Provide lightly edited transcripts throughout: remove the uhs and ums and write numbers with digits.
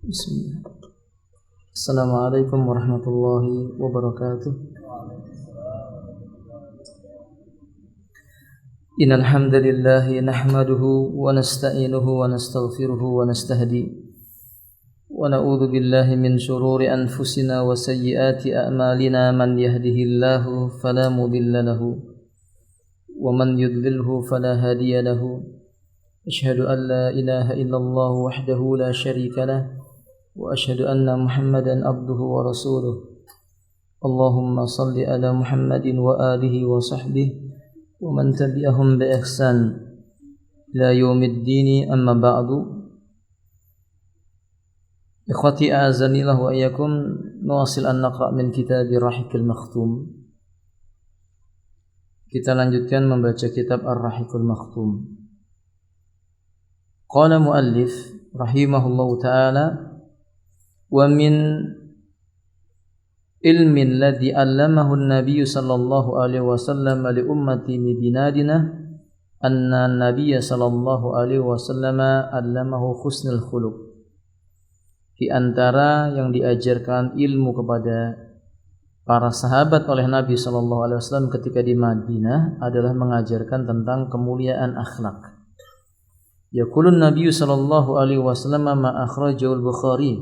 Bismillah. Assalamualaikum warahmatullahi wabarakatuh. Innal hamdalillah nahmaduhu wa nasta'inuhu wa nastaghfiruhu wa nastahdi wa na'udzu billahi min shururi anfusina wa sayyiati a'malina man yahdihillahu fala mudilla lahu wa man yudlilhu fala hadiya lahu. Asyhadu an la ilaha illallah wahdahu la syarika lah wa asyhadu anna Muhammadan abduhu wa rasuluh. Allahumma salli ala Muhammadin wa alihi wa sahbihi wa man tabi'ahum bi ihsan ila yaumiddin, amma ba'du. Ikhwati a'azanillah wa iyyakum, nuwasil an naqra' min kitab Ar-Rahiqul Makhtum. Kita lanjutkan membaca kitab Ar-Rahiqul Makhtum. Qala muallif rahimahullahu ta'ala: wa min ilmin ladzi 'allamahu an-nabiy sallallahu alaihi wasallam li ummati min binadina anna an-nabiy sallallahu alaihi wasallam 'allamahu husnul khuluq. Di antara yang diajarkan ilmu kepada para sahabat oleh Nabi sallallahu alaihi wasallam ketika di Madinah adalah mengajarkan tentang kemuliaan akhlak. Yaqulun Nabi sallallahu alaihi wasallam ma akhrajahu al-Bukhari.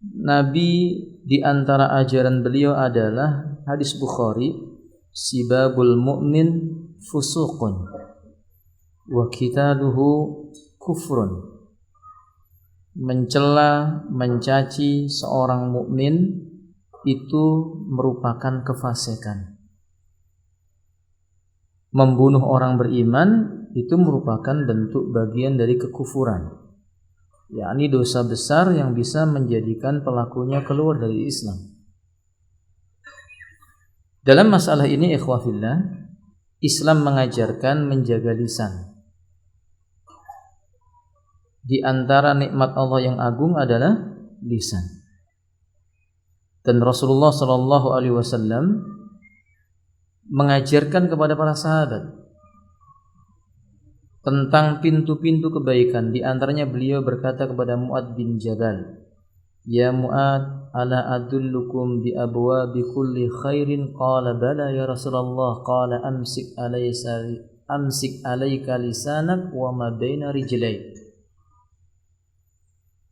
Nabi di antara ajaran beliau adalah hadis Bukhari, sibabul mu'min fusuqun wa qitaluhu kufrun. Mencela, mencaci seorang mukmin itu merupakan kefasikan. Membunuh orang beriman itu merupakan bentuk bagian dari kekufuran, yakni dosa besar yang bisa menjadikan pelakunya keluar dari Islam. Dalam masalah ini, ikhwah fillah, Islam mengajarkan menjaga lisan. Di antara nikmat Allah yang agung adalah lisan. Dan Rasulullah sallallahu alaihi wasallam mengajarkan kepada para sahabat tentang pintu-pintu kebaikan. Di antaranya beliau berkata kepada Mu'ad bin Jabal, "Ya Mu'ad, ala adullukum bi abwabi kulli khairin?" Qala bala ya Rasulullah. Qala amsik alayka lisanak wa ma baina rijlaik.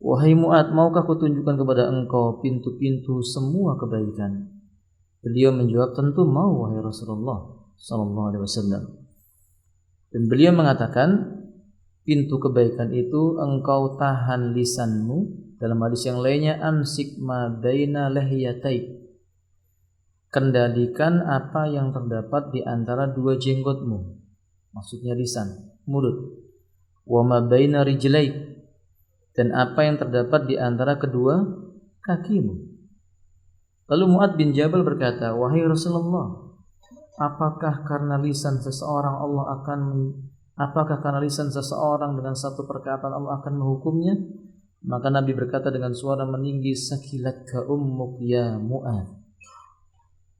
Wahai Mu'ad, maukah kutunjukkan kepada engkau pintu-pintu semua kebaikan? Beliau menjawab, tentu mau wahai Rasulullah sallallahu alaihi wasallam. Dan beliau mengatakan, pintu kebaikan itu engkau tahan lisanmu. Dalam hadis yang lainnya, amsik ma baina lahiyatai. Kendalikan apa yang terdapat di antara dua jenggotmu. Maksudnya lisan, mulut. Wa ma baina rijlaik. Dan apa yang terdapat di antara kedua kakimu. Lalu Mu'ad bin Jabal berkata, wahai Rasulullah, apakah karena lisan seseorang dengan satu perkataan Allah akan menghukumnya? Maka Nabi berkata dengan suara meninggi, sakilatka ummuk ya Mu'ad.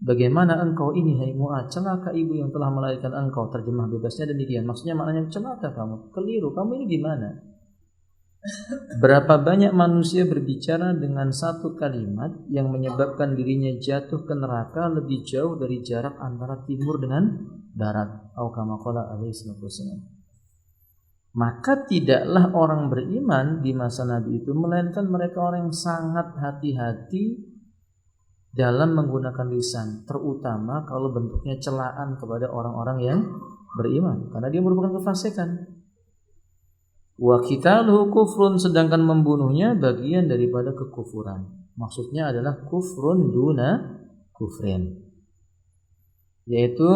Bagaimana engkau ini hai Mu'ad? Celaka ibu yang telah melahirkan engkau. Terjemah bebasnya demikian. Maksudnya maknanya celaka kamu, keliru, kamu ini gimana? Berapa banyak manusia berbicara dengan satu kalimat yang menyebabkan dirinya jatuh ke neraka lebih jauh dari jarak antara timur dengan barat. Maka tidaklah orang beriman di masa Nabi itu, melainkan mereka orang yang sangat hati-hati dalam menggunakan lisan, terutama kalau bentuknya celaan kepada orang-orang yang beriman, karena dia merupakan kefasikan. Wa qitaluhu kufrun, sedangkan membunuhnya bagian daripada kekufuran. Maksudnya adalah kufrun duna kufrin, yaitu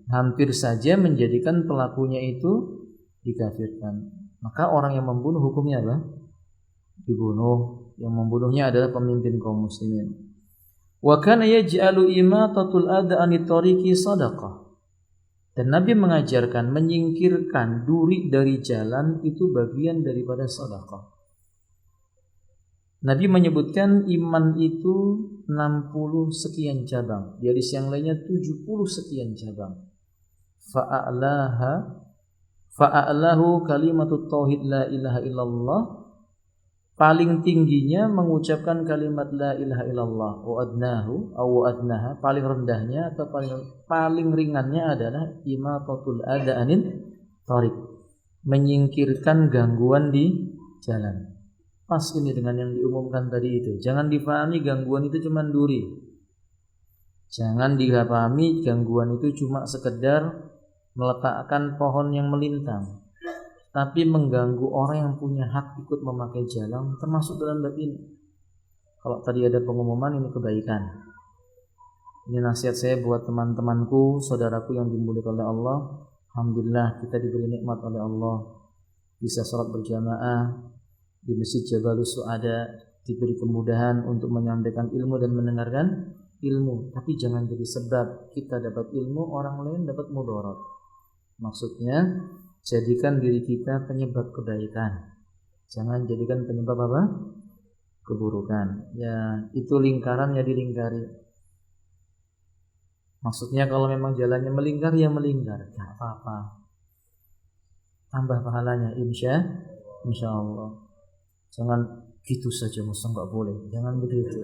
hampir saja menjadikan pelakunya itu dikafirkan. Maka orang yang membunuh hukumnya apa? Dibunuh. Yang membunuhnya adalah pemimpin kaum muslimin. Wa kana yaj'alu imatatul adha anit tariqi sadaqah. Dan Nabi mengajarkan menyingkirkan duri dari jalan itu bagian daripada sedekah. Nabi menyebutkan iman itu 60 sekian cabang. Di hadis yang lainnya 70 sekian cabang. Fa'a'lahu kalimatut tauhid la ilaha illallah paling tingginya mengucapkan kalimat la ilaha illallah wa adnahu wa adnaha, paling rendahnya atau paling ringannya adalah imatatul adha anil thariq, menyingkirkan gangguan di jalan. Pas ini dengan yang diumumkan tadi itu. Jangan difahami gangguan itu cuma duri. Jangan dipahami gangguan itu cuma sekedar meletakkan pohon yang melintang, tapi mengganggu orang yang punya hak ikut memakai jalan, termasuk dalam bab ini. Kalau tadi ada pengumuman, ini kebaikan. Ini nasihat saya buat teman-temanku, saudaraku yang dimuliakan oleh Allah. Alhamdulillah kita diberi nikmat oleh Allah, bisa sholat berjamaah di Masjid Jabalus Su'ada, diberi kemudahan untuk menyampaikan ilmu dan mendengarkan ilmu. Tapi jangan jadi sebab kita dapat ilmu, orang lain dapat mudarat. Maksudnya, jadikan diri kita penyebab kebaikan. Jangan jadikan penyebab apa? Keburukan. Ya, itu lingkaran ya dilingkari. Maksudnya kalau memang jalannya melingkar ya melingkar, gak apa-apa. Tambah pahalanya insya Allah. Jangan gitu saja, masa nggak boleh. Jangan begitu.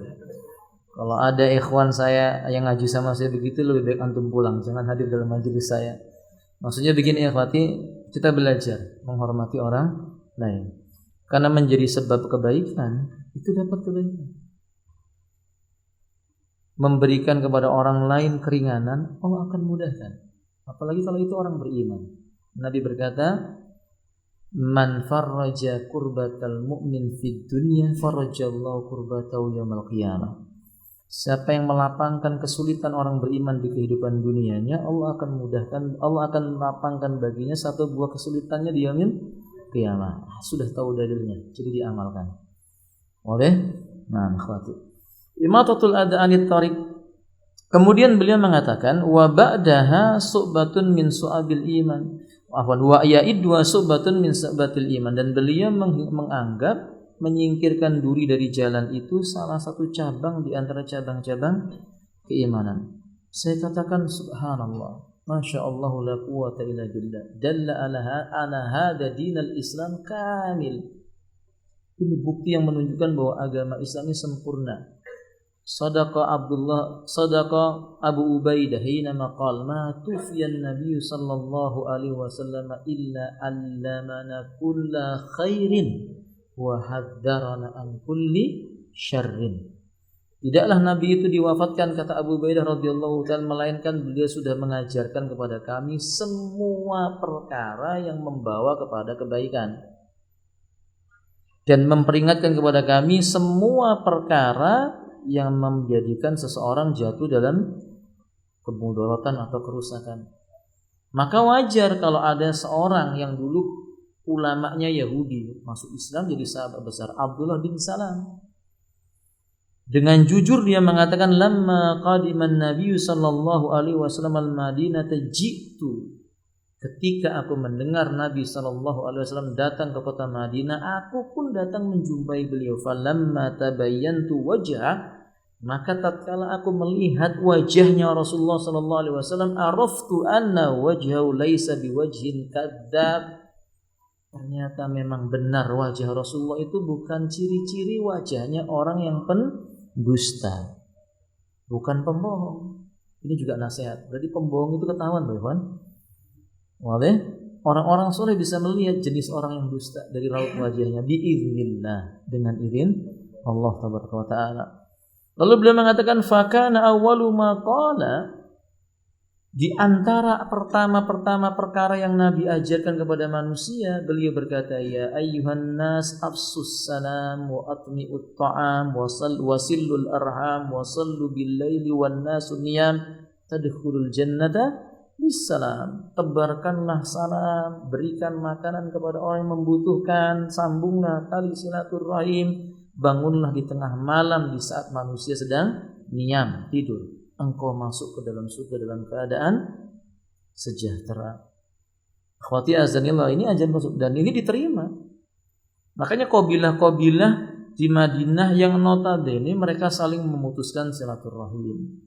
Kalau ada ikhwan saya yang ngaji sama saya begitu, lebih baik antum pulang. Jangan hadir dalam majelis saya. Maksudnya begini ikhwati, kita belajar menghormati orang lain. Karena menjadi sebab kebaikan, itu dapat kebaikan. Memberikan kepada orang lain keringanan, Allah akan mudahkan. Apalagi kalau itu orang beriman. Nabi berkata, man farraja kurbatal mu'min fid dunya farrajallahu kurbatahu yaumil qiyamah. Siapa yang melapangkan kesulitan orang beriman di kehidupan dunianya, Allah akan mudahkan, Allah akan lapangkan baginya satu buah kesulitannya di yaumil qiyamah. Sudah tahu dalilnya, jadi diamalkan. Boleh? Nah, akhwati. Imatatul adha anit thariq. Kemudian beliau mengatakan wa ba'daha su'batun min su'abil iman. Wa ya'id wa su'batun min su'batil iman, dan beliau menganggap menyingkirkan duri dari jalan itu salah satu cabang di antara cabang-cabang keimanan. Saya katakan subhanallah, masya Allah la quwwata illa billah, dalla ala hada dinal Islam kamil. Ini bukti yang menunjukkan bahwa agama Islam ini sempurna. Sadaqa Abu Ubaidah hina maqal ma tufiyan Nabi sallallahu alaihi wasallam illa allamana kulla khairin wa haddarana an kulli syarrin. Tidaklah Nabi itu diwafatkan, kata Abu Ubaidah radhiyallahu ta'ala, melainkan beliau sudah mengajarkan kepada kami semua perkara yang membawa kepada kebaikan, dan memperingatkan kepada kami semua perkara yang menjadikan seseorang jatuh dalam kemudaratan atau kerusakan. Maka wajar kalau ada seorang yang dulu ulamanya Yahudi masuk Islam jadi sahabat besar, Abdullah bin Salam. Dengan jujur dia mengatakan, lamma qadiman Nabi sallallahu alaihi wasallam al-Madinah ji'tu. Ketika aku mendengar Nabi sallallahu alaihi wasallam datang ke kota Madinah, aku pun datang menjumpai beliau. Falamma tabayyantu wajhah, maka tatkala aku melihat wajahnya Rasulullah sallallahu alaihi wasallam, araftu anna wajhahu laisa biwajhin kadzdzab. Ternyata memang benar wajah Rasulullah itu bukan ciri-ciri wajahnya orang yang pendusta, bukan pembohong. Ini juga nasihat. Berarti pembohong itu ketahuan, Bapak. Boleh? Orang-orang soleh bisa melihat jenis orang yang dusta dari raut wajahnya biiznillah, dengan izin Allah tabaraka wa taala. Lalu beliau mengatakan fakana awwalu ma qala, di antara pertama perkara yang Nabi ajarkan kepada manusia, beliau berkata, ya ayyuhan nas afsus salam wa atmi'ut ta'am wa sillul arham wa sallu bil laili wan nasu niyam tadkhulul jannata bisalam. Tebarkanlah salam, berikan makanan kepada orang yang membutuhkan, sambunglah tali silaturahim, bangunlah di tengah malam di saat manusia sedang niam, tidur, engkau masuk ke dalam surga dalam keadaan sejahtera. Akhwati azanillah, ini ajaran masuk dan ini diterima. Makanya qabilah-qabilah di Madinah yang notabene mereka saling memutuskan silaturahim,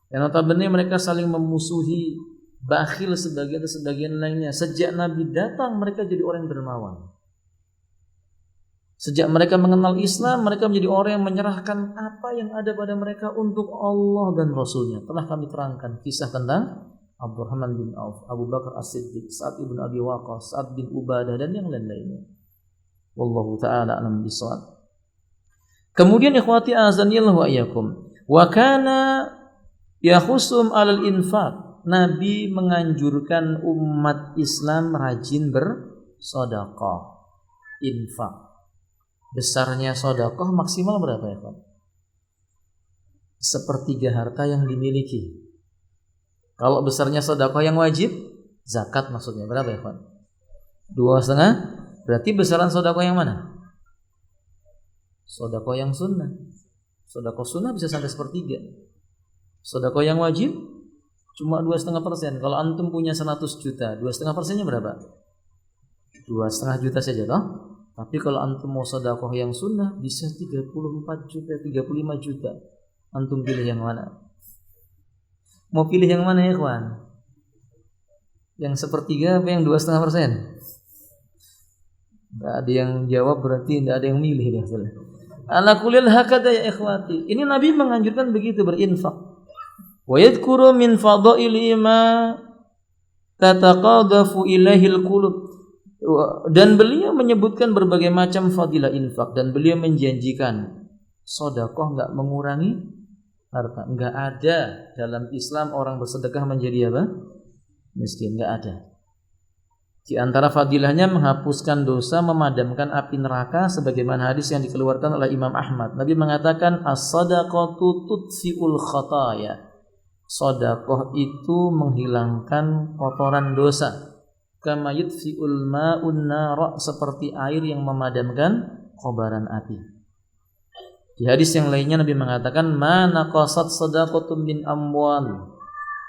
yang notabene mereka saling memusuhi, bakhil sebagian lainnya. Sejak Nabi datang mereka jadi orang yang dermawan. Sejak mereka mengenal Islam, mereka menjadi orang yang menyerahkan apa yang ada pada mereka untuk Allah dan Rasulnya. Telah kami terangkan kisah tentang Abdurrahman bin Auf, Abu Bakar As-Siddiq, Sa'ad ibn Abi Waqqas, Sa'ad bin Ubadah, dan yang lain-lainnya. Wallahu ta'ala a'lam bishawab. Kemudian ikhwati azanillahu wa iyyakum, wa kana yakhusum 'alal infaq. Nabi menganjurkan umat Islam rajin bersedekah, infak. Besarnya sedekah maksimal berapa ya, Pak? Sepertiga harta yang dimiliki. Kalau besarnya sedekah yang wajib, zakat maksudnya berapa ya, Pak? 2,5. Berarti besaran sedekah yang mana? Sedekah yang sunnah. Sedekah sunnah bisa sampai sepertiga. Sedekah yang wajib cuma 2,5%. Kalau antum punya 100 juta, 2,5%-nya berapa? 2,5 juta saja toh. Tapi kalau antum mau sedekah yang sunnah bisa 34 juta, 35 juta. Antum pilih yang mana? Mau pilih yang mana ya, kawan? Yang sepertiga apa yang 2,5%? Enggak ada yang jawab, berarti enggak ada yang milih dia. Ala kulil hakada ya ikhwati. Ini Nabi menganjurkan begitu, berinfak. Wa yadhkuru min fadaili ma tataqadafu ilaihil qulub. Dan beliau menyebutkan berbagai macam fadilah infak, dan beliau menjanjikan sedekah enggak mengurangi harta. Enggak ada dalam Islam orang bersedekah menjadi apa? Miskin, enggak ada. Di antara fadilahnya menghapuskan dosa, memadamkan api neraka, sebagaimana hadis yang dikeluarkan oleh Imam Ahmad. Nabi mengatakan as-sadaqatu tudfi'ul khataya. Sedekah itu menghilangkan kotoran dosa. Kama yudfi'ul ma'un nar, seperti air yang memadamkan kobaran api. Di hadis yang lainnya Nabi mengatakan ma naqasat sadaqatun min amwal.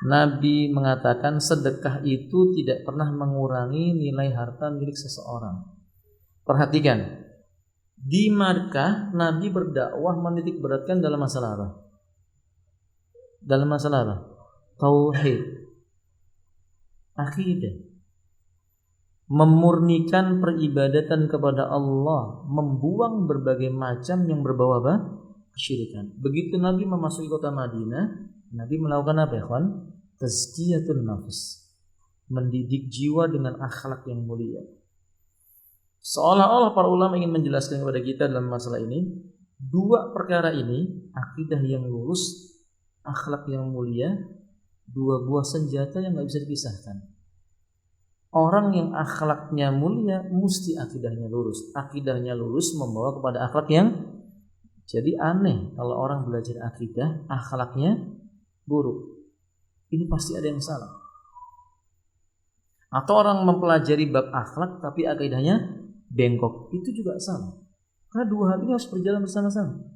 Nabi mengatakan sedekah itu tidak pernah mengurangi nilai harta milik seseorang. Perhatikan, di Makkah Nabi berdakwah menitik beratkan dalam masalah apa? Dalam masalah apa? Tauhid, akidah, memurnikan peribadatan kepada Allah, membuang berbagai macam yang berbau apa? Kesyirikan. Begitu Nabi memasuki kota Madinah, Nabi melakukan apa ya, kawan? Tazkiyatun nafs, mendidik jiwa dengan akhlak yang mulia. Seolah-olah para ulama ingin menjelaskan kepada kita dalam masalah ini, dua perkara ini, akidah yang lurus, akhlak yang mulia, dua buah senjata yang tidak bisa dipisahkan. Orang yang akhlaknya mulia mesti akidahnya lurus. Akidahnya lurus membawa kepada akhlak yang, jadi aneh kalau orang belajar akidah, akhlaknya buruk. Ini pasti ada yang salah. Atau orang mempelajari bab akhlak tapi akidahnya bengkok, itu juga salah. Karena dua hal ini harus berjalan bersama-sama.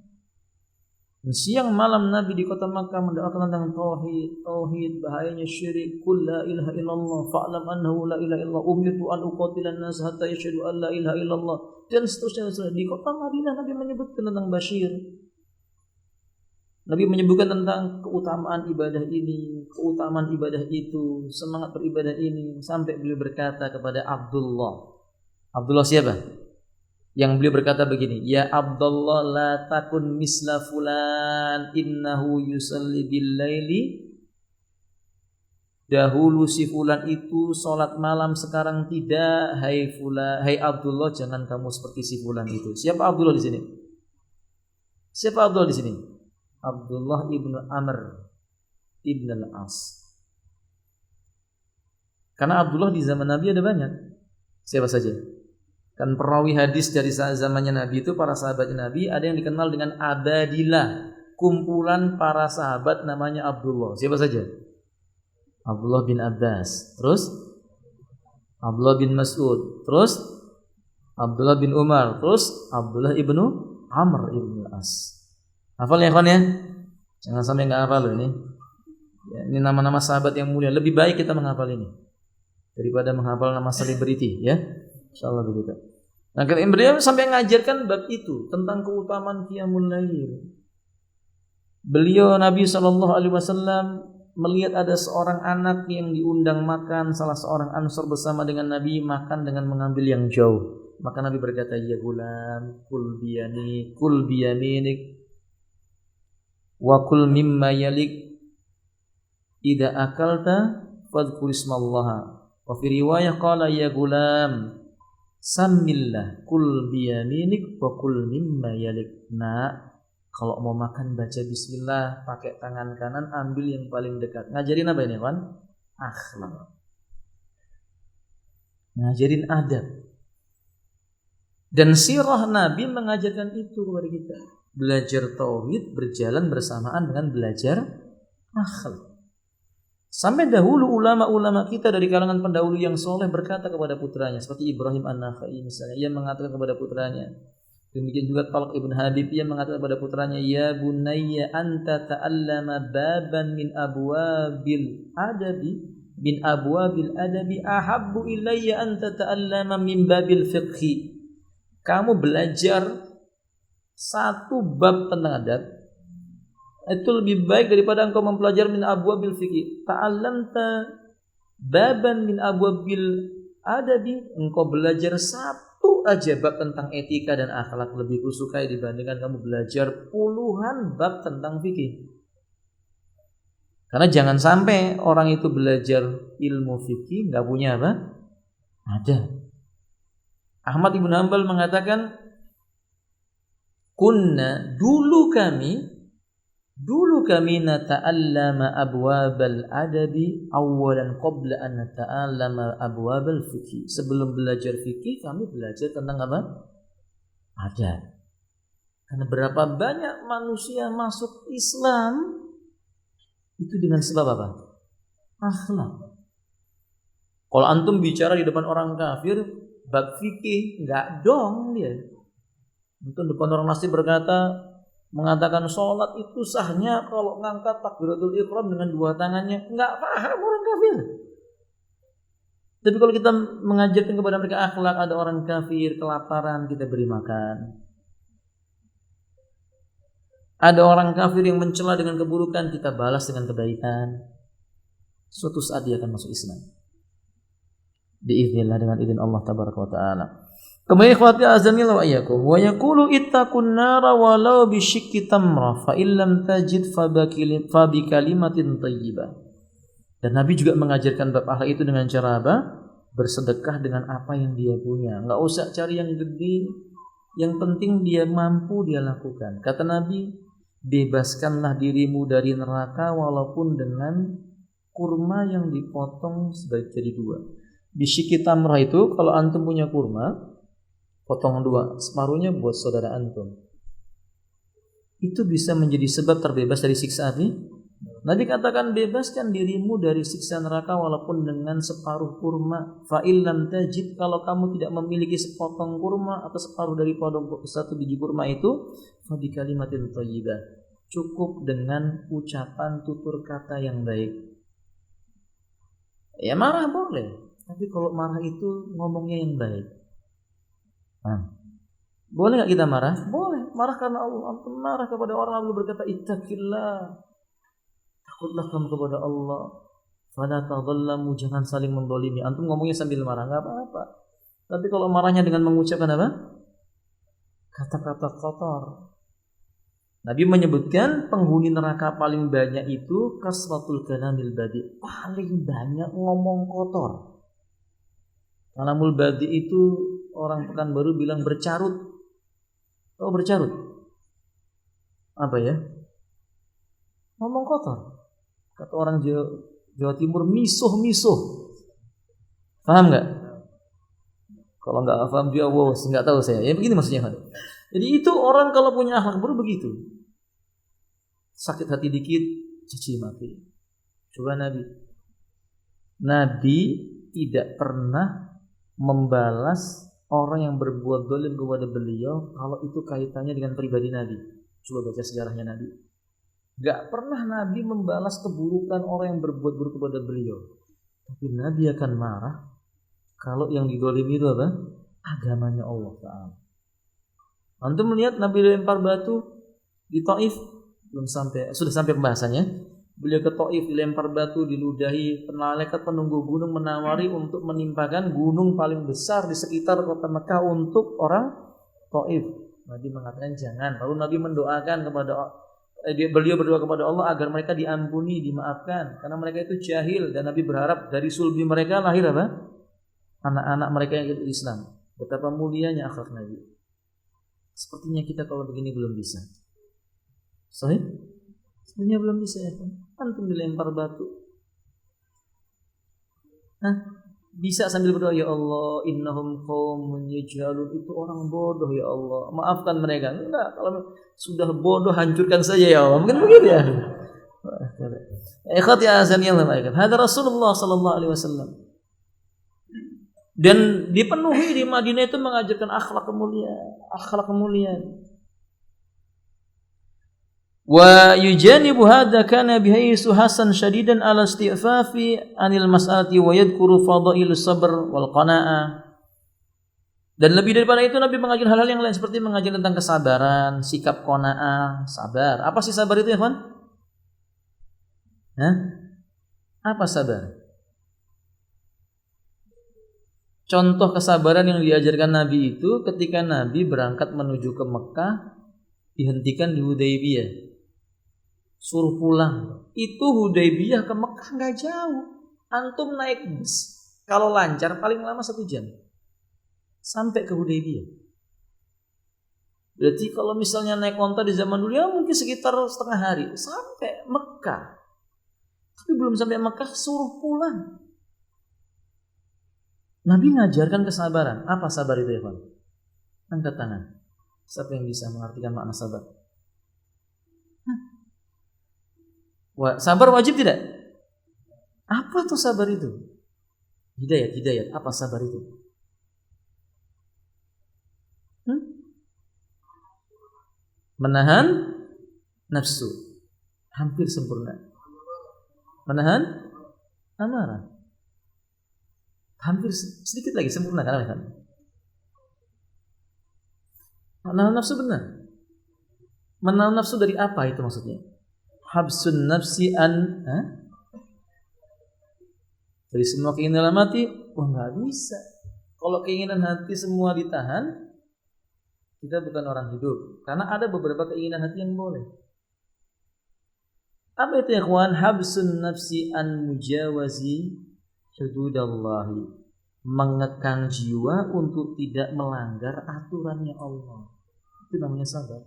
Siang malam Nabi di kota Makkah mendakwakan tentang tauhid, bahayanya syirik, qul la ilaha illallah, fa'lam annahu la ilaha illallah, umirtu an uqatilan nas hatta yashhadu an la ilaha illallah, dan seterusnya. Di kota Madinah Nabi menyebutkan tentang Bashir. Nabi menyebutkan tentang keutamaan ibadah ini, keutamaan ibadah itu, semangat beribadah ini, sampai beliau berkata kepada Abdullah. Abdullah siapa? Yang beliau berkata begini, ya Abdullah la takun misla fulan innahu yusalli bil laili. Dahulu si fulan itu salat malam, sekarang tidak. Hai Abdullah, jangan kamu seperti si fulan itu. Siapa Abdullah di sini? Siapa Abdullah di sini? Abdullah ibnu Amr ibn al-As. Karena Abdullah di zaman Nabi ada banyak. Siapa saja? Kan perawi hadis dari zamannya Nabi itu, para sahabatnya Nabi, ada yang dikenal dengan Abadillah, kumpulan para sahabat namanya Abdullah. Siapa saja? Abdullah bin Abbas, terus Abdullah bin Mas'ud, terus Abdullah bin Umar, terus Abdullah ibnu Amr ibn al-As. Hafal ya kawan ya? Jangan sampai nggak hafal ini. Ya, ini nama-nama sahabat yang mulia. Lebih baik kita menghafal ini daripada menghafal nama selebriti, ya. Insyaallah begitu. Nah, beliau sampai mengajarkan bab itu tentang keutamaan qiyamul lail. Beliau Nabi SAW melihat ada seorang anak yang diundang makan, salah seorang Ansor bersama dengan Nabi makan dengan mengambil yang jauh. Maka Nabi berkata, ya gulam, kul biyaminik, wa kul mimma yalik, idza akalta fadhkur ismallaha. Wa fi riwayah qala ya gulam, samillah, kul biyaminik wa kul mimma yalik. Nah, kalau mau makan baca bismillah, pakai tangan kanan, ambil yang paling dekat. Ngajarin apa ini, kawan? Akhlak. Ngajarin adab. Dan sirah Nabi mengajarkan itu kepada kita. Belajar tauhid berjalan bersamaan dengan belajar akhlak. Sampai dahulu ulama-ulama kita dari kalangan pendahulu yang soleh berkata kepada putranya, seperti Ibrahim An-Nakhai misalnya, ia mengatakan kepada putranya. Demikian juga Talq ibn Habib yang mengatakan kepada putranya, ya bunayya anta ta'allama baban min abwabil adabi ahabbu ilayya anta ta'allama min babil fiqhi. Kamu belajar satu bab tentang adab itu lebih baik daripada engkau mempelajari min abwabil fiqhi. Ta'allamta baban min abwabil adabi, engkau belajar satu aja bab tentang etika dan akhlak lebih kusukai dibandingkan kamu belajar puluhan bab tentang fikih. Karena jangan sampai orang itu belajar ilmu fikih nggak punya apa? Ada. Ahmad ibn Hanbal mengatakan, dulu kami nata'allama abwabal adabi awalan qabla an nata'allama abwabal fikih. Sebelum belajar fikih kami belajar tentang apa? Adab. Karena berapa banyak manusia masuk Islam itu dengan sebab apa? Akhlak. Kalau antum bicara di depan orang kafir bab fikih, enggak dong dia. Antum depan orang nasib mengatakan sholat itu sahnya kalau ngangkat takbiratul ihram dengan dua tangannya, enggak paham orang kafir. Tapi kalau kita mengajarkan kepada mereka akhlak, ada orang kafir kelaparan, kita beri makan. Ada orang kafir yang mencela dengan keburukan, kita balas dengan kebaikan. Suatu saat dia akan masuk Islam. Biiznillah, dengan izin Allah tabaraka wa taala. Kemudian ikhwati azanillah wa iyyakum, wa yaqulu ittaqun nara walau bisyikki tamra fa illam tajid fa bi kalimatin thayyibah. Dan Nabi juga mengajarkan bab akhlak itu dengan cara apa? Bersedekah dengan apa yang dia punya. Enggak usah cari yang gede, yang penting dia mampu dia lakukan. Kata Nabi, bebaskanlah dirimu dari neraka walaupun dengan kurma yang dipotong jadi dua. Bisyikki tamra itu kalau antum punya kurma, potong dua, separuhnya buat saudara antum. Itu bisa menjadi sebab terbebas dari siksa api. Nabi katakan, bebaskan dirimu dari siksa neraka walaupun dengan separuh kurma. Fa illam tajid, kalau kamu tidak memiliki sepotong kurma atau separuh dari satu biji kurma itu, fa bi kalimatin thayyibah, cukup dengan ucapan tutur kata yang baik. Ya marah boleh, tapi kalau marah itu ngomongnya yang baik. Boleh nggak kita marah? Boleh. Marah karena Allah. Antum marah kepada orang, Allah berkata, ittaqillah, takutlah kamu kepada Allah. Fala tadhallamu, jangan saling mendolimi. Antum ngomongnya sambil marah, nggak apa-apa. Tapi kalau marahnya dengan mengucapkan apa? Kata-kata kotor. Nabi menyebutkan penghuni neraka paling banyak itu kasratul kalamil badi, paling banyak ngomong kotor. Kalamul badi itu orang Pekanbaru bilang bercarut. Oh, bercarut. Apa ya? Ngomong kotor. Kata orang Jawa Timur, misuh-misuh. Paham nggak? Kalau nggak paham juga, nggak tahu saya. Ya begini maksudnya. Jadi itu orang kalau punya akhlak buruk begitu. Sakit hati dikit, caci maki. Coba Nabi tidak pernah membalas orang yang berbuat zalim kepada beliau kalau itu kaitannya dengan pribadi Nabi. Coba baca sejarahnya Nabi. Gak pernah Nabi membalas keburukan orang yang berbuat buruk kepada beliau. Tapi Nabi akan marah kalau yang dizalimi itu apa? Agamanya Allah Ta'ala. Antum melihat Nabi lempar batu di Taif, sudah sampai pembahasannya. Beliau ke Taif, dilempar batu, diludahi. Malaikat penunggu gunung menawari untuk menimpakan gunung paling besar di sekitar kota Mekah untuk orang Taif. Nabi mengatakan jangan. Lalu Nabi mendoakan beliau berdoa kepada Allah agar mereka diampuni, dimaafkan, karena mereka itu jahil, dan Nabi berharap dari sulbi mereka lahir apa? Anak-anak mereka yang ikut Islam. Betapa mulianya akhlak Nabi. Sepertinya kita kalau begini belum bisa. Sahih? Sebenarnya belum bisa ya, antum dilempar batu. Bisa sambil berdoa, ya Allah, innahum qaumun yajhalun, itu orang bodoh ya Allah, maafkan mereka. Enggak, kalau sudah bodoh hancurkan saja ya Allah. Mungkin begitu ya. Ikhwati azan yang lain. Hada Rasulullah sallallahu alaihi wasallam. Dan dipenuhi di Madinah itu mengajarkan akhlak kemuliaan. Wa yujanibu hadza kana bihaysu hasan syadidan ala istighfafi anil mas'alati wa yadhkuru fadail sabr wal qanaah. Dan lebih daripada itu Nabi mengajar hal-hal yang lain seperti mengajar tentang kesabaran, sikap qanaah, sabar. Apa sih sabar itu ya, kawan? Apa sabar? Contoh kesabaran yang diajarkan Nabi itu ketika Nabi berangkat menuju ke Mekah, dihentikan di Hudaybiyah, suruh pulang. Itu Hudaybiyah ke Mekah nggak jauh, antum naik bus kalau lancar paling lama 1 jam sampai ke Hudaybiyah. Berarti kalau misalnya naik onta di zaman dulu ya mungkin sekitar setengah hari sampai Mekah. Tapi belum sampai Mekah suruh pulang. Nabi mengajarkan kesabaran. Apa sabar itu ya, Pak? Angkat tangan. Siapa yang bisa mengartikan makna sabar? Sabar wajib tidak? Apa tuh sabar itu? Hidayat. Apa sabar itu? Menahan nafsu. Hampir sempurna. Menahan amarah. Hampir sedikit lagi sempurna kan? Menahan nafsu benar. Menahan nafsu dari apa itu maksudnya? Habsun nafsi dari semua keinginan hati. Nggak bisa. Kalau keinginan hati semua ditahan, kita bukan orang hidup. Karena ada beberapa keinginan hati yang boleh. Apa itu ya kawan? Habsun nafsi an mujawazi hududallahi, mengekang jiwa untuk tidak melanggar aturannya Allah. Itu namanya sabar.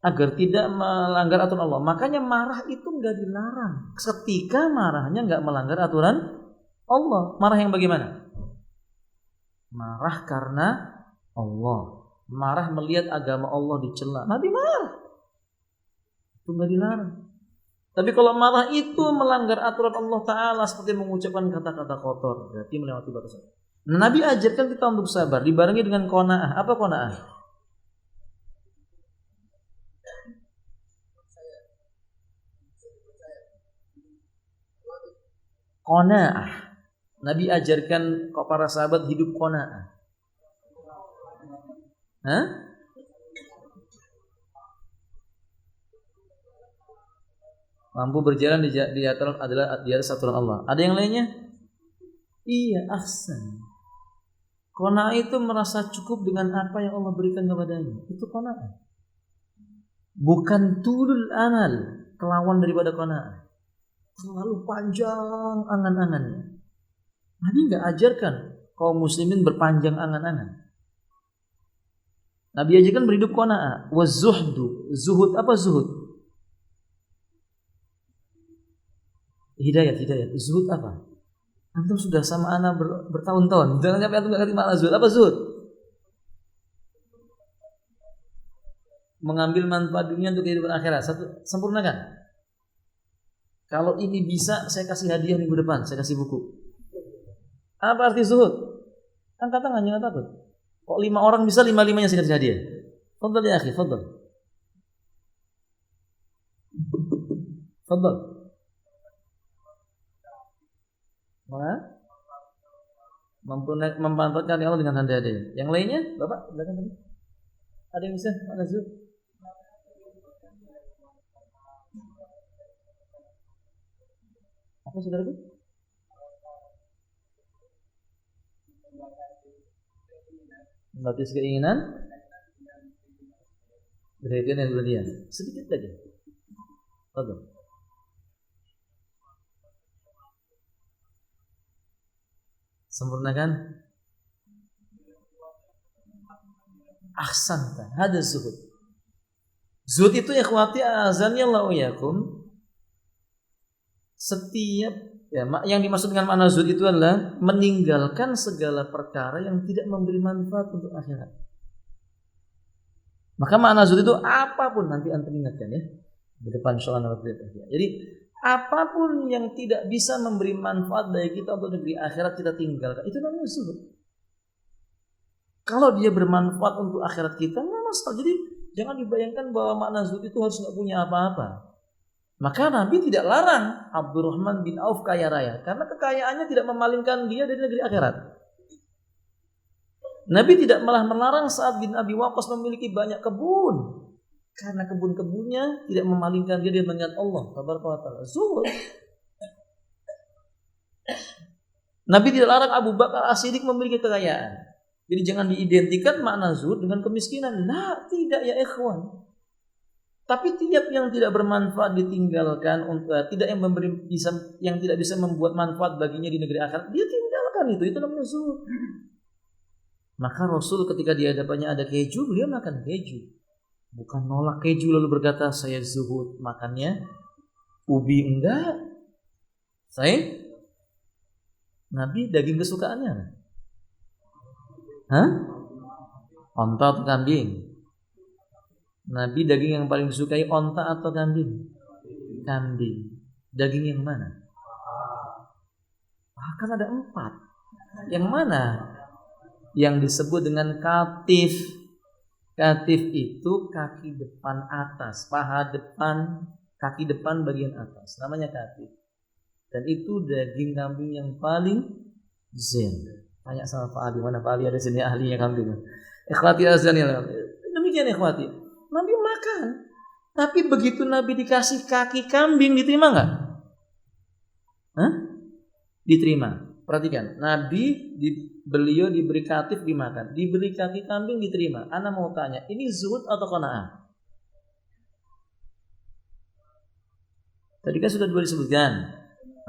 Agar tidak melanggar aturan Allah. Makanya marah itu enggak dilarang ketika marahnya enggak melanggar aturan Allah. Marah yang bagaimana? Marah karena Allah. Marah melihat agama Allah dicela. Nabi marah. Itu enggak dilarang. Tapi kalau marah itu melanggar aturan Allah Ta'ala seperti mengucapkan kata-kata kotor, berarti melewati batasan. Nabi ajarkan kita untuk sabar dibarengi dengan qanaah. Apa qanaah? Qanaah. Nabi ajarkan kok para sahabat hidup qanaah. Mampu berjalan di atas aturan Allah. Ada yang lainnya? Iya, ahsan. Qanaah itu merasa cukup dengan apa yang Allah berikan kepadanya. Itu qanaah. Bukan tulul amal, kelawan daripada qanaah. Terlalu panjang angan-angannya. Nabi enggak ajarkan kaum muslimin berpanjang angan-angan. Nabi ajarkan berhidup qanaah. Wazuhdu. Zuhud apa zuhud? Hidayat. Zuhud apa? Antum sudah sama anak bertahun-tahun. Jangan sampai antum enggak ngerti makna zuhud. Apa zuhud? Mengambil manfaat dunia untuk kehidupan akhirat. Sempurnakan. Kalau ini bisa, saya kasih hadiah minggu depan. Saya kasih buku. Apa arti zuhud? Angkat tangan, jangan takut. Kok 5 orang bisa, 5-5-nya saya kasih hadiah. Fadhal ya akhi, fadhal. Memanfaatkan Allah dengan hadiah. Yang lainnya, Bapak, belakang tadi. Ada yang bisa? Mana zuhud? Apa saudaraku? Membatasi keinginan berlebihan yang berlebihan. Sedikit saja. Betul. Sempurnakan. Ahsanta. Hada zuhud. Zuhud itu ikhwati azani Allah yakum. Setiap yang dimaksud dengan makna zuhud itu adalah meninggalkan segala perkara yang tidak memberi manfaat untuk akhirat. Maka makna zuhud itu apapun, nanti antum ingatkan ya di depan soal jadi apapun yang tidak bisa memberi manfaat bagi kita untuk negeri akhirat kita tinggalkan. Itu namanya zuhud. Kalau dia bermanfaat untuk akhirat kita nggak masalah. Jadi jangan dibayangkan bahwa makna zuhud itu harus nggak punya apa-apa. Maka Nabi tidak larang Abdurrahman bin Auf kaya raya karena kekayaannya tidak memalingkan dia dari negeri akhirat. Nabi tidak malah melarang Sa'ad bin Abi Waqqas memiliki banyak kebun karena kebun-kebunnya tidak memalingkan dia dari mengingat Allah tabaraka wa taala. Zuhud. Nabi tidak larang Abu Bakar As-Siddiq memiliki kekayaan. Jadi jangan diidentikan makna zuhud dengan kemiskinan. Nah, tidak ya ikhwan. Tapi tiap yang tidak bermanfaat ditinggalkan untuk tidak yang tidak bisa membuat manfaat baginya di negeri akhirat, dia tinggalkan itu namanya zuhud. Maka Rasul ketika di hadapannya ada keju, beliau makan keju. Bukan nolak keju lalu berkata saya zuhud makannya ubi, enggak. Saya Nabi daging kesukaannya. Onta atau kambing? Nabi daging yang paling disukai onta atau kambing? Kambing. Daging yang mana? Bahkan ada 4. Yang mana? Yang disebut dengan katif. Katif itu kaki depan atas, paha depan, kaki depan bagian atas. Namanya katif. Dan itu daging kambing yang paling zen. Tanya sama Pak Ali, mana Pak Ali ada sini ahlinya kambing. Ikhwati azani. Demikian ikhwati. Nabi makan. Tapi begitu Nabi dikasih kaki kambing diterima enggak? Diterima. Perhatikan, beliau diberi katif dimakan, diberi kaki kambing diterima. Ana mau tanya, ini zuhud atau qanaah? Tadi kan sudah disebutkan.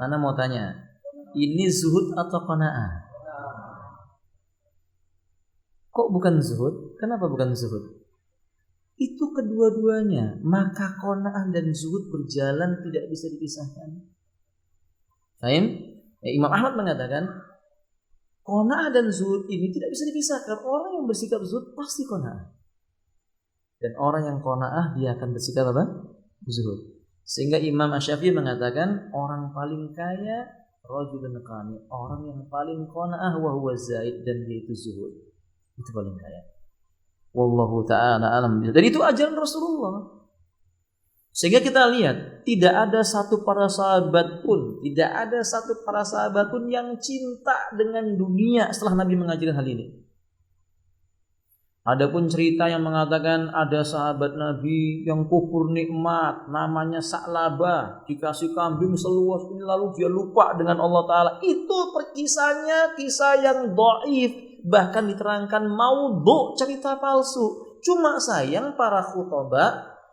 Ana mau tanya, ini zuhud atau qanaah? Kok bukan zuhud? Kenapa bukan zuhud? Itu kedua-duanya. Maka qanaah dan zuhud berjalan tidak bisa dipisahkan. Fahim? Imam Ahmad mengatakan qanaah dan zuhud ini tidak bisa dipisahkan. Orang yang bersikap zuhud pasti qanaah. Dan orang yang qanaah dia akan bersikap apa? Zuhud. Sehingga Imam Asy-Syafi'i mengatakan orang paling kaya rajulun qani, orang yang paling qanaah wa huwa zaid, dan dia itu zuhud. Itu paling kaya. Wallahu ta'ala alam. Dan itu ajaran Rasulullah. Sehingga kita lihat tidak ada satu para sahabat pun yang cinta dengan dunia setelah Nabi mengajarkan hal ini. Adapun cerita yang mengatakan ada sahabat Nabi yang kufur nikmat, namanya Sa'labah, dikasih kambing seluas ini lalu dia lupa dengan Allah Ta'ala. Itu kisah yang dhaif. Bahkan diterangkan maudhu, cerita palsu. Cuma sayang para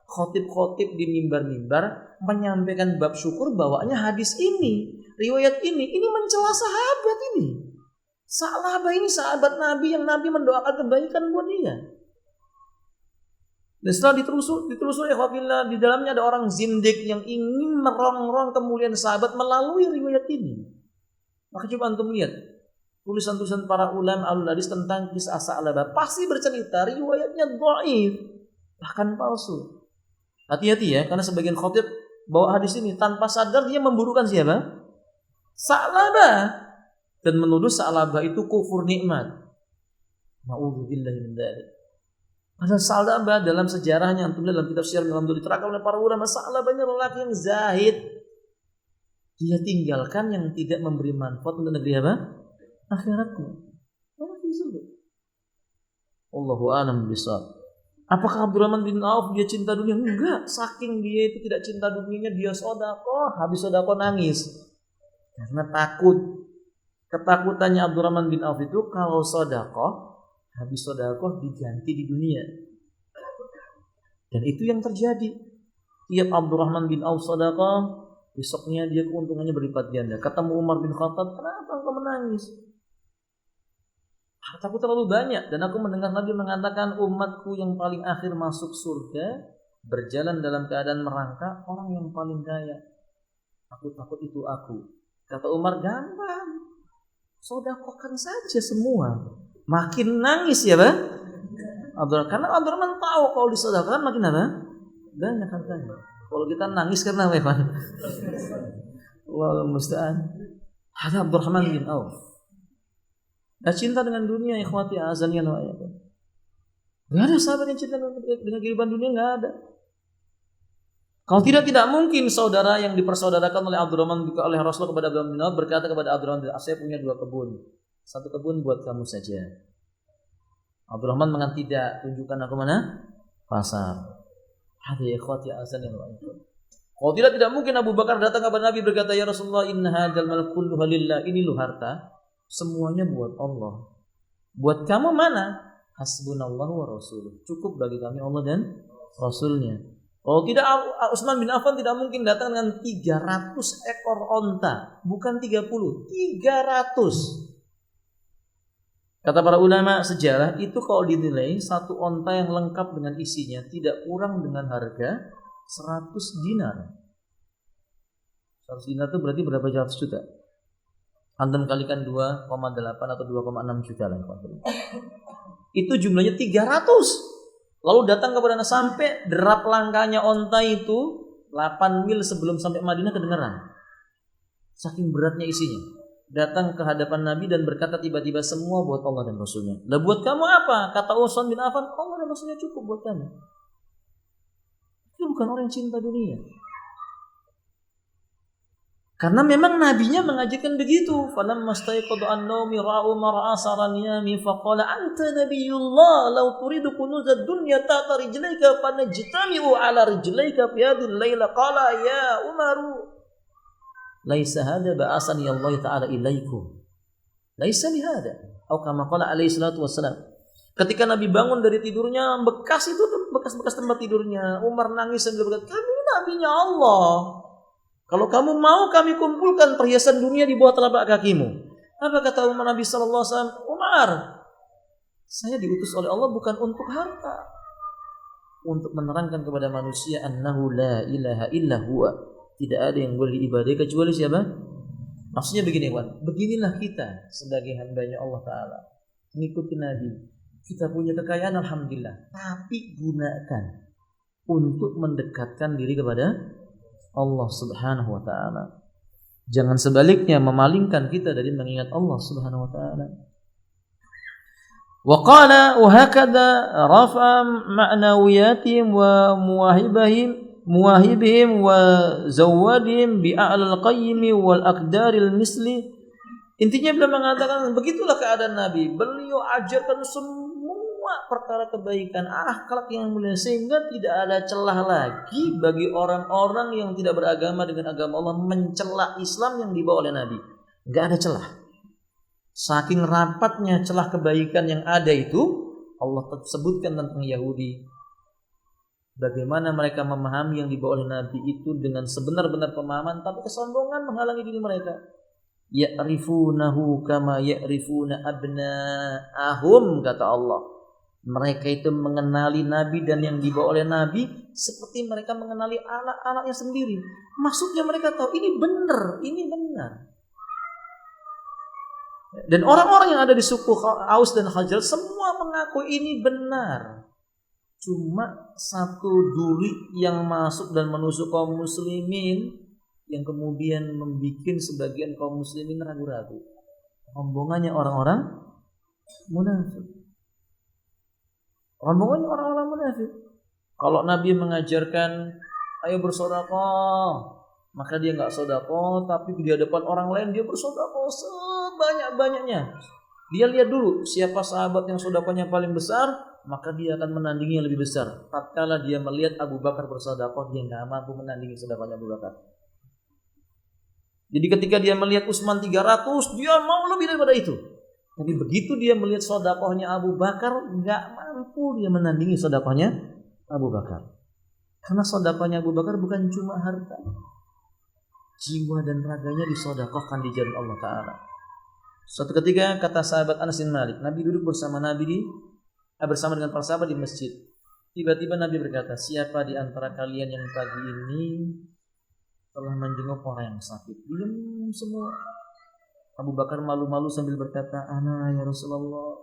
khotib-khotib di mimbar-mimbar menyampaikan bab syukur bawaannya hadis ini, riwayat ini mencela sahabat ini. Sa'labah ini sahabat Nabi yang Nabi mendoakan kebaikan buat dia. Dan setelah ditelusuri ikhwafillah, di dalamnya ada orang zindik yang ingin merongrong kemuliaan sahabat melalui riwayat ini. Maka coba antum lihat tulisan-tulisan para ulama alul hadis tentang kisah Sa'labah, pasti bercerita riwayatnya dhaif, bahkan palsu. Hati-hati ya, karena sebagian khotib bawa hadis ini tanpa sadar dia memburukan siapa? Sa'labah, dan menuduh Sa'labah itu kufur nikmat. Na'udzubillahi min dzalik. Padahal Sa'labah dalam sejarahnya, antum dalam kitab syiar dalam diterangkan oleh para ulama, Sa'labahnya lelaki yang zahid. Dia tinggalkan yang tidak memberi manfaat untuk negeri apa? Akhiratnya. Allahu a'lam bishawab. Apakah Abdurrahman bin Auf dia cinta dunia? Enggak. Saking dia itu tidak cinta dunianya, dia sedekah, habis sedekah nangis. Karena takut. Ketakutannya Abdurrahman bin Auf itu kalau sedekah, habis sedekah diganti di dunia. Dan itu yang terjadi. Tiap Abdurrahman bin Auf sedekah, besoknya dia keuntungannya berlipat ganda. Ketemu Umar bin Khattab, kenapa engkau menangis? Hartaku terlalu banyak dan aku mendengar Nabi mengatakan umatku yang paling akhir masuk surga berjalan dalam keadaan merangkak orang yang paling kaya. Aku takut itu aku. Kata Umar, gampang. Sedekahkan saja semua. Makin nangis ya, Bang? Karena Abdurrahman tahu kalau disedekahkan makin apa? Banyak hartanya. Kalau kita nangis karena apa, Bang? Wallahu musta'an. Hadza Abdurrahman bin Auf. Gak cinta dengan dunia, ikhwati azaniyan wa iyyakum. Gak ada sahabat yang cinta dengan kehidupan dunia, gak ada. Kalau tidak mungkin saudara yang dipersaudarakan oleh Abdurrahman oleh Rasulullah kepada Abdurrahman bin Auf berkata kepada Abdurrahman bin Auf, saya punya 2 kebun. 1 kebun buat kamu saja. Abdurrahman mengatakan tidak, tunjukkan aku mana? Pasar. Hadi ikhwati azaniyan wa iyyakum. Kalau tidak mungkin Abu Bakar datang kepada Nabi berkata, ya Rasulullah, inna hadzal mal kulluhu lillah. Ini lu harta, semuanya buat Allah. Buat kamu mana? Hasbunallahu wa rasuluh. Cukup bagi kami Allah dan Rasulnya. Kalau tidak, Utsman bin Affan tidak mungkin datang dengan 300 ekor onta, bukan 30, 300. Kata para ulama sejarah itu kalau dinilai 1 onta yang lengkap dengan isinya tidak kurang dengan harga 100 dinar. 100 dinar itu berarti berapa ratus juta? Antum kalikan 2,8 atau 2,6 juta lah. Itu jumlahnya 300. Lalu datang kepada Nabi sampai derap langkahnya onta itu 8 mil sebelum sampai Madinah kedengaran. Saking beratnya isinya. Datang ke hadapan Nabi dan berkata tiba-tiba semua buat Allah dan Rasulnya. Lah buat kamu apa? Kata Utsman bin Affan, Allah dan Rasulnya cukup buat kami. Dia bukan orang yang cinta dunia. Karena memang nabinya mengajarkan begitu. Falamma staiqadu an-nawmi ra'u mar'asaran yami faqala anta nabiyullah law turidu kunuzad dunya ta'ta rijlaika fanajtami'u 'ala rijlaika fi hadhihi al-laila qala ya Umaru laisa hadha ba'asani Allah ta'ala ilaikum. Laisa lihada. Atau kama qala alaihi salatu wassalam. Ketika Nabi bangun dari tidurnya, bekas tempat tidurnya. Umar nangis sambil berkata, "Kami nabinya Allah. Kalau kamu mau kami kumpulkan perhiasan dunia di bawah telapak kakimu." Apa kata Umar Nabi sallallahu alaihi wasallam? Umar, saya diutus oleh Allah bukan untuk harta, untuk menerangkan kepada manusia annahu la ilaha illa huwa. Tidak ada yang boleh diibadahi kecuali siapa? Maksudnya begini, kawan. Beginilah kita sebagai hamba-Nya Allah Taala, mengikuti Nabi. Kita punya kekayaan alhamdulillah, tapi gunakan untuk mendekatkan diri kepada Allah Subhanahu wa taala. Jangan sebaliknya memalingkan kita dari mengingat Allah Subhanahu wa taala. Wa qala wa hakadha rafa ma'nawiyatihim wa muwahibihim wa zawadihim bi a'lal qayyim wal aqdaril misli. Intinya beliau mengatakan begitulah keadaan Nabi. Beliau ajarkan semua perkara kebaikan, akhlak yang mulia, sehingga tidak ada celah lagi bagi orang-orang yang tidak beragama dengan agama Allah mencela Islam yang dibawa oleh Nabi. Enggak ada celah. Saking rapatnya celah kebaikan yang ada itu, Allah sebutkan tentang Yahudi. Bagaimana mereka memahami yang dibawa oleh Nabi itu dengan sebenar-benar pemahaman, tapi kesombongan menghalangi diri mereka. Ya'rifunahu kama ya'rifuna abna'ahum, kata Allah. Mereka itu mengenali Nabi dan yang dibawa oleh Nabi seperti mereka mengenali anak-anaknya sendiri. Maksudnya mereka tahu ini benar, ini benar. Dan orang-orang yang ada di suku Aus dan Khazraj semua mengaku ini benar. Cuma satu duri yang masuk dan menusuk kaum muslimin yang kemudian membuat sebagian kaum muslimin ragu-ragu. Rombongannya orang-orang munafik. Rombongannya orang-orang munafik. Kalau Nabi mengajarkan ayo bersedekah, maka dia enggak sedekah, tapi di hadapan orang lain dia bersedekah sebanyak-banyaknya. Dia lihat dulu siapa sahabat yang sedekahnya paling besar, maka dia akan menandingi yang lebih besar. Tatkala dia melihat Abu Bakar bersedekah, dia enggak mampu menandingi sedekahnya Abu Bakar. Jadi ketika dia melihat Utsman 300, dia mau lebih daripada itu. Tapi begitu dia melihat sedekahnya Abu Bakar, nggak mampu dia menandingi sedekahnya Abu Bakar. Karena sedekahnya Abu Bakar bukan cuma harta, jiwa dan raganya disedekahkan di jalan Allah Ta'ala. Suatu ketika kata sahabat Anas bin Malik, Nabi duduk bersama dengan para sahabat di masjid. Tiba-tiba Nabi berkata, siapa di antara kalian yang pagi ini telah menjenguk orang yang sakit? Diam semua. Abu Bakar malu-malu sambil berkata, ana ya Rasulullah,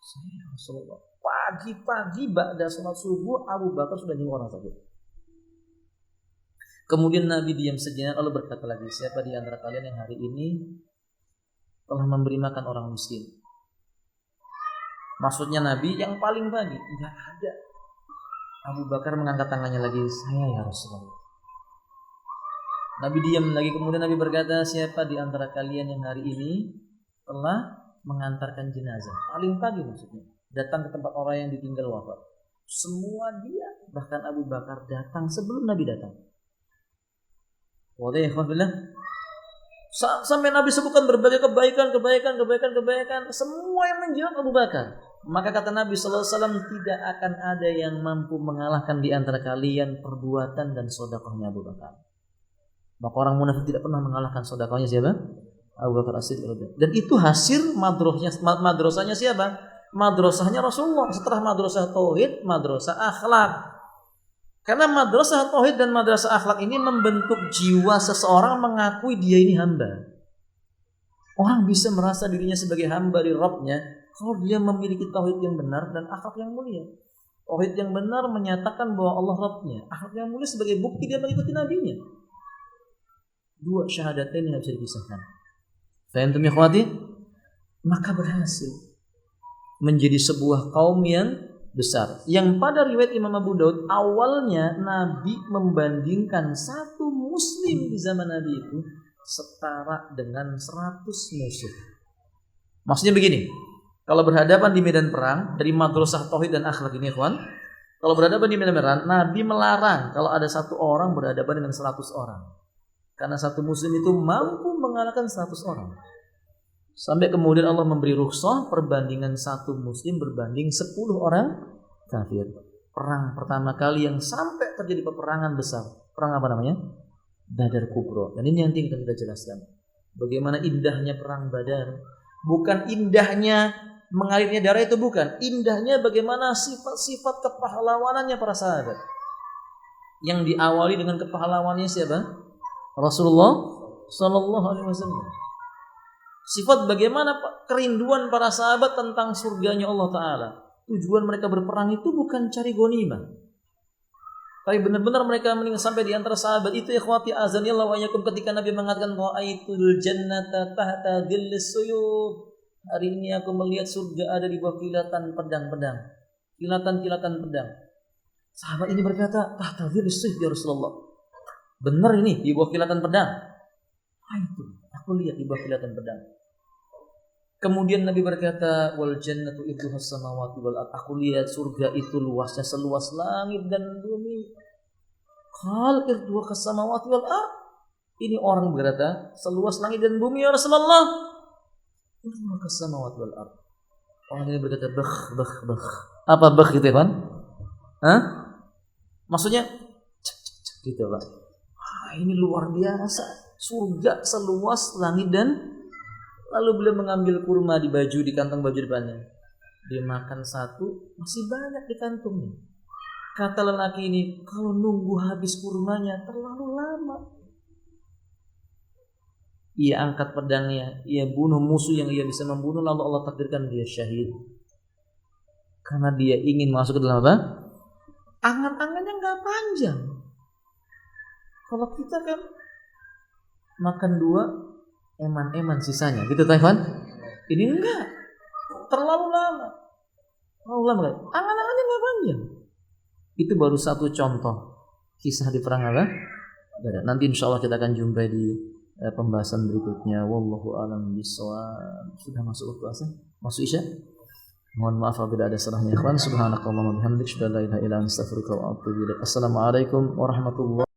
saya ya Rasulullah. Pagi-pagi ba'da salat subuh Abu Bakar sudah jenguk orang sakit. Kemudian Nabi diam sejenak lalu berkata lagi, siapa di antara kalian yang hari ini telah memberi makan orang miskin? Maksudnya Nabi yang paling pagi. Enggak ada. Abu Bakar mengangkat tangannya lagi, saya ya Rasulullah. Nabi diam lagi, kemudian Nabi berkata, siapa di antara kalian yang hari ini telah mengantarkan jenazah? Paling pagi maksudnya. Datang ke tempat orang yang ditinggal wafat. Semua dia, bahkan Abu Bakar datang sebelum Nabi datang. Sampai Nabi sebutkan berbagai kebaikan. Semua yang menjawab Abu Bakar. Maka kata Nabi SAW, tidak akan ada yang mampu mengalahkan di antara kalian perbuatan dan sedekahnya Abu Bakar. Maka orang munafik tidak pernah mengalahkan sedekahnya siapa? Abu Bakar As-Siddiq. Dan itu hasil madrasahnya siapa? Madrasahnya Rasulullah. Setelah madrasah tauhid, madrasah akhlak. Karena madrasah tauhid dan madrasah akhlak ini membentuk jiwa seseorang mengakui dia ini hamba. Orang bisa merasa dirinya sebagai hamba di Rabbnya kalau dia memiliki tauhid yang benar dan akhlak yang mulia. Tauhid yang benar menyatakan bahwa Allah Rabbnya. Akhlak yang mulia sebagai bukti dia mengikuti nabinya. Dua syahadatain yang bisa dipisahkan. Faham ikhwati? Maka berhasil menjadi sebuah kaum yang besar. Yang pada riwayat Imam Abu Daud, awalnya Nabi membandingkan satu muslim di zaman Nabi itu setara dengan 100 musuh. Maksudnya begini, kalau berhadapan di medan perang, dari madrasah tauhid dan akhlak ini ikhwan, kalau berhadapan di medan perang, Nabi melarang kalau ada satu orang berhadapan dengan 100 orang. Karena satu muslim itu mampu mengalahkan 100 orang. Sampai kemudian Allah memberi rukhsah perbandingan satu muslim berbanding 10 orang kafir. Perang pertama kali yang sampai terjadi peperangan besar. Perang apa namanya? Badar Kubra. Dan ini nanti kita jelaskan. Bagaimana indahnya perang Badar. Bukan indahnya mengalirnya darah itu, bukan. Indahnya bagaimana sifat-sifat kepahlawanannya para sahabat. Yang diawali dengan kepahlawanannya siapa? Rasulullah Sallallahu Alaihi Wasallam. Sifat bagaimana kerinduan para sahabat tentang surganya Allah Ta'ala. Tujuan mereka berperang itu bukan cari ghanimah, tapi benar-benar mereka sampai di antara sahabat itu ikhwati azanillah wa iyyakum ketika Nabi mengatakan ra'aitul jannata tahta dhillis suyuf. Hari ini aku melihat surga ada di bawah kilatan pedang-pedang. Kilatan-kilatan pedang. Sahabat ini berkata, tahta dhillis suyuf ya Rasulullah. Benar ini di bawah kilatan pedang. Itu aku lihat di bawah kilatan pedang. Kemudian Nabi berkata, wal jannatu idduhas samawati wal ard. Aku lihat surga itu luasnya seluas langit dan bumi. Qal idduhas samawati wal ard. Ini orang berkata, seluas langit dan bumi ya Rasulullah. Idduhas samawati wal ard. Orang ini berkata, bakh. Apa bakh gitu kan? Hah? Maksudnya gitu Pak. Ini luar biasa. Surga seluas langit dan lalu beliau mengambil kurma di kantong baju depannya. Dia makan satu, masih banyak di kantongnya. Kata lelaki ini, kalau nunggu habis kurmanya terlalu lama. Ia angkat pedangnya, ia bunuh musuh yang ia bisa membunuh, lalu Allah takdirkan dia syahid. Karena dia ingin masuk ke dalam apa? Angan-angannya nggak panjang. Kalau kita kan makan 2, eman-eman sisanya, gitu Taifan. Ini enggak, terlalu lama. Angan-angannya enggak panjang. Itu baru satu contoh kisah di perang apa? Nanti insya Allah kita akan jumpai di pembahasan berikutnya. Wallahu a'lam bishawab. Sudah masuk waktu asar? Masuk isya? Mohon maaf apabila ada salahnya ikhwan. Subhanakallahumma bihamdik, asyhadu an la ilaha illa anta, astaghfiruka wa atubu ilaik. Assalamualaikum warahmatullahi